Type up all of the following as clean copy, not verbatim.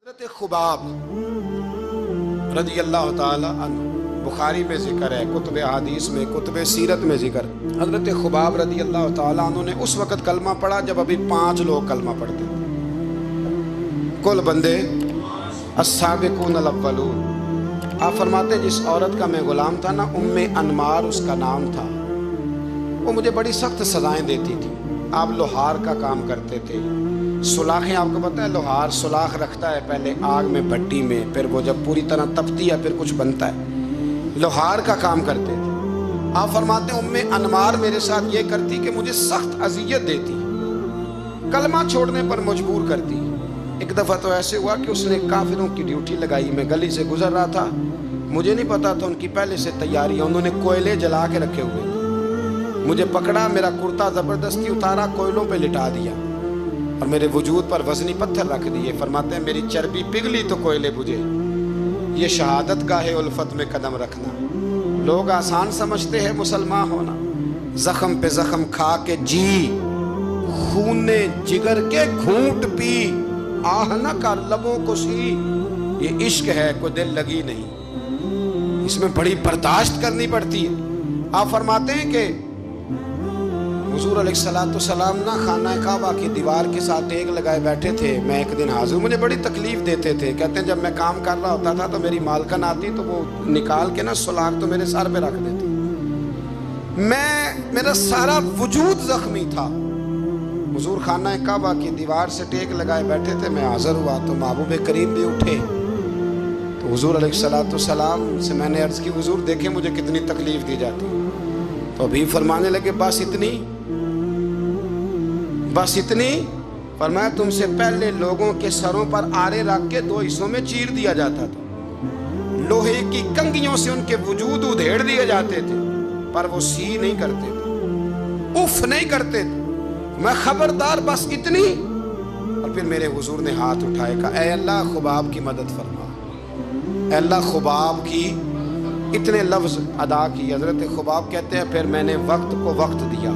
حضرت خباب رضی اللہ تعالی عنہ، بخاری میں ذکر ہے، کتب احادیث میں، کتب سیرت میں ذکر۔ حضرت خباب رضی اللہ تعالی عنہ نے اس وقت کلمہ پڑھا جب ابھی 5 لوگ کلمہ پڑھتے تھے، کل بندے السابقون الاولون۔ آپ فرماتے ہیں جس عورت کا میں غلام تھا نا، ام انمار اس کا نام تھا، وہ مجھے بڑی سخت سزائیں دیتی تھی۔ آپ لوہار کا کام کرتے تھے، سلاخیں، آپ کو پتہ ہے لوہار سلاخ رکھتا ہے پہلے آگ میں بھٹی میں، پھر وہ جب پوری طرح تپتی ہے پھر کچھ بنتا ہے، لوہار کا کام کرتے تھے۔ آپ فرماتے ہیں ام انمار میرے ساتھ یہ کرتی کہ مجھے سخت اذیت دیتی، کلمہ چھوڑنے پر مجبور کرتی۔ ایک دفعہ تو ایسے ہوا کہ اس نے کافروں کی ڈیوٹی لگائی، میں گلی سے گزر رہا تھا، مجھے نہیں پتا تھا ان کی پہلے سے تیاری ہے، انہوں نے کوئلے جلا کے رکھے ہوئے تھے، مجھے پکڑا، میرا کرتا زبردستی اتارا، کوئلوں پہ لٹا دیا اور میرے وجود پر وزنی پتھر رکھ دیے۔ فرماتے ہیں میری چربی پگھلی تو کوئلے بجھے۔ یہ شہادت گاہ الفت میں قدم رکھنا، لوگ آسان سمجھتے ہیں مسلمان ہونا، زخم پہ زخم کھا کے جی، خون جگر کے گھونٹ پی، آہ نہ کر لبوں کو سی، یہ عشق ہے کوئی دل لگی نہیں، اس میں بڑی برداشت کرنی پڑتی ہے۔ آپ فرماتے ہیں کہ حضور علیہ السلام نہ خانہ کعبہ کی دیوار کے ساتھ ایک لگائے بیٹھے تھے، میں ایک دن حاضر، مجھے بڑی تکلیف دیتے تھے، کہتے ہیں جب میں کام کر رہا ہوتا تھا تو میری مالکن آتی تو وہ نکال کے نا سلاخ تو میرے سر پہ رکھ دیتی، میرا سارا وجود زخمی تھا۔ حضور خانہ کعبہ کی دیوار سے ٹیک لگائے بیٹھے تھے، میں حاضر ہوا تو محبوب کریم بھی اٹھے، تو حضور علیہ السلام سے میں نے عرض کی حضور دیکھیں مجھے کتنی تکلیف دی جاتی، تو ابھی فرمانے لگے بس اتنی، فرمایا تم سے پہلے لوگوں کے سروں پر آرے رکھ کے 2 حصوں میں چیر دیا جاتا تھا، لوہے کی کنگھیوں سے ان کے وجود ادھیڑ دیے جاتے تھے، پر وہ سی نہیں کرتے تھے، اف نہیں کرتے تھے، میں خبردار بس اتنی۔ اور پھر میرے حضور نے ہاتھ اٹھائے، کہا اے اللہ خباب کی مدد فرما، اے اللہ خباب کی، اتنے لفظ ادا کی۔ حضرت خباب کہتے ہیں پھر میں نے وقت کو وقت دیا،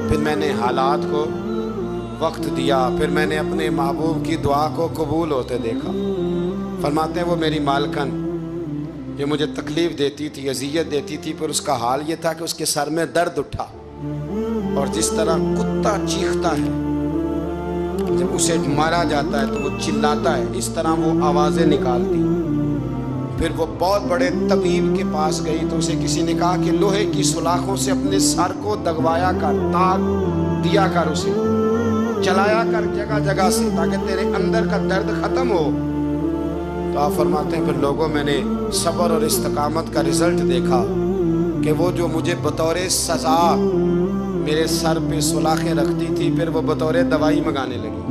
پھر میں نے حالات کو وقت دیا، پھر میں نے اپنے محبوب کی دعا کو قبول ہوتے دیکھا۔ فرماتے ہیں وہ میری مالکن جو مجھے تکلیف دیتی تھی، اذیت دیتی تھی، پھر اس کا حال یہ تھا کہ اس کے سر میں درد اٹھا، اور جس طرح کتا چیختا ہے جب اسے مارا جاتا ہے تو وہ چلاتا ہے، اس طرح وہ آوازیں نکالتی۔ پھر وہ بہت بڑے طبیب کے پاس گئی تو اسے کسی نے کہا کہ لوہے کی سلاخوں سے اپنے سر کو دگوایا کر، داغ دیا کر، اسے چلایا کر جگہ جگہ سے تاکہ تیرے اندر کا درد ختم ہو۔ تو آپ فرماتے ہیں پھر لوگوں میں نے صبر اور استقامت کا رزلٹ دیکھا کہ وہ جو مجھے بطور سزا میرے سر پہ سلاخیں رکھتی تھی، پھر وہ بطور دوائی منگانے لگی،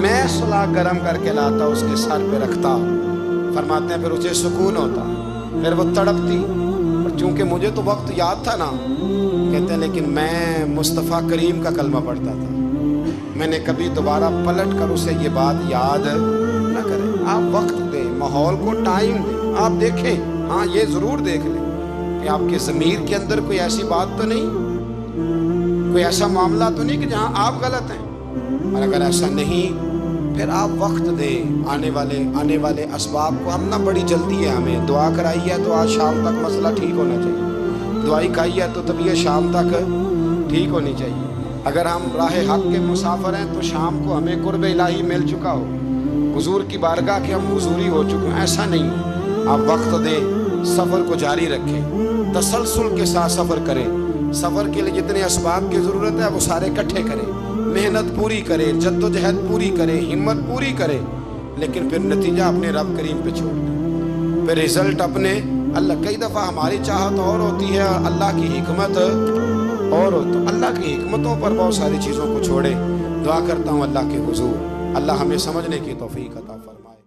میں سلاخ گرم کر کے لاتا اس کے سر پہ رکھتا، فرماتے ہیں پھر اسے سکون ہوتا، پھر وہ تڑپتی، اور چونکہ مجھے تو وقت یاد تھا نا، کہتے ہیں لیکن میں مصطفیٰ کریم کا کلمہ پڑھتا تھا، میں نے کبھی دوبارہ پلٹ کر اسے یہ بات یاد نہ کرے۔ آپ وقت دیں، ماحول کو ٹائم دیں، آپ دیکھیں، ہاں یہ ضرور دیکھ لیں کہ آپ کے ضمیر کے اندر کوئی ایسی بات تو نہیں، کوئی ایسا معاملہ تو نہیں کہ جہاں آپ غلط ہیں، اور اگر ایسا نہیں پھر آپ وقت دیں آنے والے اسباب کو۔ ہم نہ بڑی جلدی ہے، ہمیں دعا کرائی ہے تو آج شام تک مسئلہ ٹھیک ہونا چاہیے، دعائی کھائی ہے تو طبیعت شام تک ٹھیک ہونی چاہیے۔ اگر ہم راہ حق کے مسافر ہیں تو شام کو ہمیں قرب الہی مل چکا ہو، حضور کی بارگاہ کے ہم حضوری ہو چکے ہیں، ایسا نہیں۔ آپ وقت دیں، سفر کو جاری رکھیں، تسلسل کے ساتھ سفر کریں، سفر کے لیے جتنے اسباب کی ضرورت ہے وہ سارے اکٹھے کریں، محنت پوری کرے، جد و جہد پوری کرے، ہمت پوری کرے، لیکن پھر نتیجہ اپنے رب کریم پہ چھوڑ دیں، پھر رزلٹ اپنے اللہ۔ کئی دفعہ ہماری چاہت اور ہوتی ہے اور اللہ کی حکمت اور ہو، تو اللہ کی حکمتوں پر بہت ساری چیزوں کو چھوڑے۔ دعا کرتا ہوں اللہ کے حضور اللہ ہمیں سمجھنے کی توفیق عطا فرمائے۔